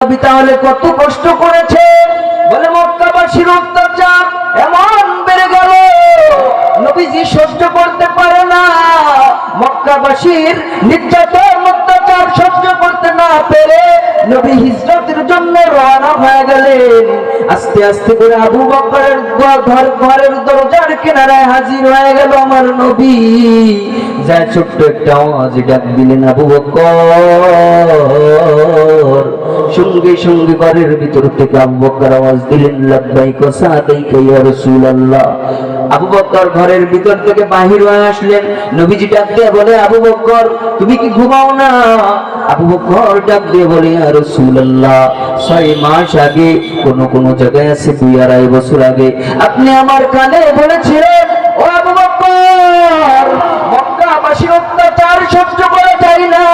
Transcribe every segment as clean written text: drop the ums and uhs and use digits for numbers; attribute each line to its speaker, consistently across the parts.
Speaker 1: নবী তাহলে কত কষ্ট করেছে বলে মক্কাবাসীর অত্যাচার এমন বেড়ে গেল নবীজি সহ্য করতে পারে না। মক্কাবাসীর নির্যাতন অত্যাচার সহ্য করতে না পেরে নবী হিজরতের জন্য রওনা হয়ে গেলেন। আস্তে আস্তে করে আবু বকরের ঘরের দরজার কিনারায় হাজির হয়ে গেল আমার নবী। যা ছোট্ট একটা আওয়াজ ডাক দিলেন, আবু বকর। সঙ্গে সঙ্গে ঘরের ভিতর থেকে আবু বকর আওয়াজ দিলেন, লাব্বাইক ওয়া সাদাইক ইয়া রাসূলুল্লাহ। আবু বকর ঘরের ভিতর থেকে বাহির হয়ে আসলেন। নবীজি ডাক দিয়ে বলে, আবু বকর তুমি কি ঘুমাও না? আবু বকর ডাক দিয়ে বলে, ইয়া রাসূলুল্লাহ 6 মাস আগে, কোন জায়গায় আছে 2-2.5 বছর আগে আপনি আমার কানে বলেছিলেন, ও আবু বকর মক্কাবাসীর অত্যাচার সহ্য করা যায় না,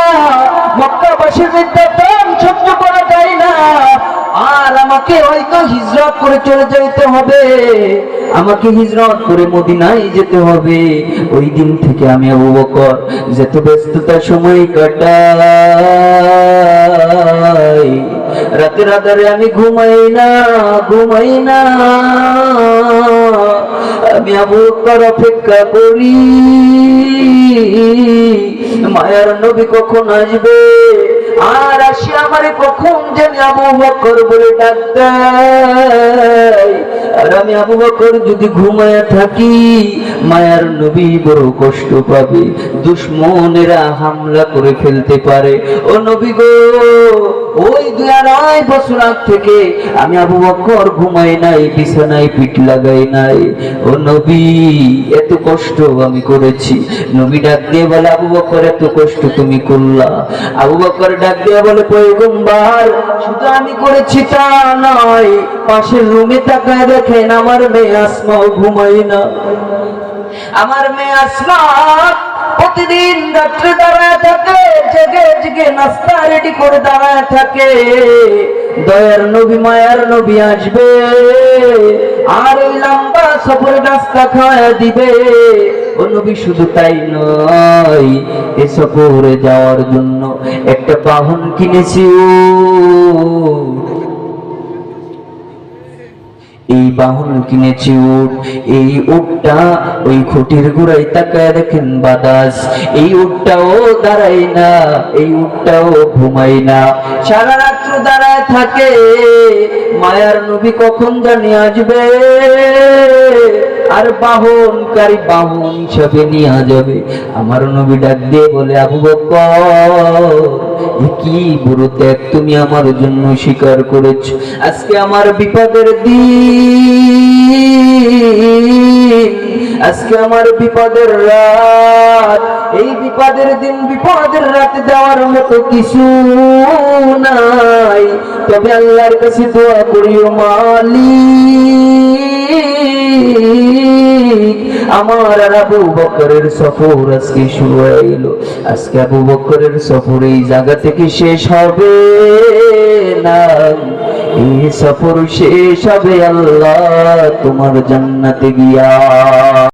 Speaker 1: মক্কাবাসীর নির্যাতন সহ্য করা যায় না, আর আমাকে হয়তো হিজরত করে চলে যেতে হবে, আমাকে হিজরত করে মদিনায় যেতে হবে। ওই দিন থেকে আমি আবু বকর যত ব্যস্ততার সময় কাটাই, রাতের আধারে আমি ঘুমাই না। আমি আবু বকর অপেক্ষা করি মায়ার নবী কখন আসবে, আর আসি আমারে কখন জানি আবু বকর বলে ডাক দেয়। আর আমি আবু বকর যদি ঘুমায়া থাকি মায়ার নবী বড় কষ্ট পাবে, দুশমনেরা হামলা করে ফেলতে পারে। ও নবী গো, ওই 2-2.5 বছর আগ থেকে আমি আবু বকর ঘুমাই নাই, বিছানায় পিঠ লাগাই নাই। ও নবী এত কষ্ট আমি করেছি। নবী ডাক দিয়ে বলে, আবু বকর এত কষ্ট তুমি করলা? আবু বকর ডাক দিয়ে বলে, পয়গম্বর শুধু আমি করেছি তা নয়, পাশের রুমে তাকায় দেখেন আমার মেয়ে আসমাও ঘুমাই না। আমার মেয়ে আসমা প্রতিদিন রাত্রে দাঁড়ায় থাকে, জেগে জেগে নাস্তা রেডি করে দাঁড়ায় থাকে। দয়ার নবী মায়ার নবী আসবে আর ওই লম্বা সফরে নাস্তা খাওয়া দিবে। ও নবী শুধু তাই নয়, এ সফরে যাওয়ার জন্য একটা বাহন কিনেছি। এই বাহন কিনেছি উট। এই উটটা ওই খুঁটির গোড়ায় তাকায় দেখেন বাতাস। এই উটটাও দাঁড়ায় না, এই উটটাও ঘুমায় না, সারা রাত্র দাঁড়ায় থাকে। মায়ার নবী কখন জানি আসবে আর বাহনকারী বাহন হিসাবে নিয়ে যাবে। আমার নবী ডাক দিয়ে বলে, আবু বকর কি বড় ত্যাগ তুমি আমার জন্য স্বীকার করেছ। আজকে আমার বিপদের দিন, আজকে আমার বিপদের রাত। এই বিপদের দিন বিপদের রাতে দেওয়ার মতো কিছু নাই, তবে আল্লাহর কাছে দোয়া করিও মালিক, আমার আর আবু বকরের সফর আজকে শুরু হয়ে গেল। আজকে আবু বকরের সফর এই জায়গা থেকে শেষ হবে না, এই সফর শেষ হবে আল্লাহ তোমার জান্নাতে গিয়া।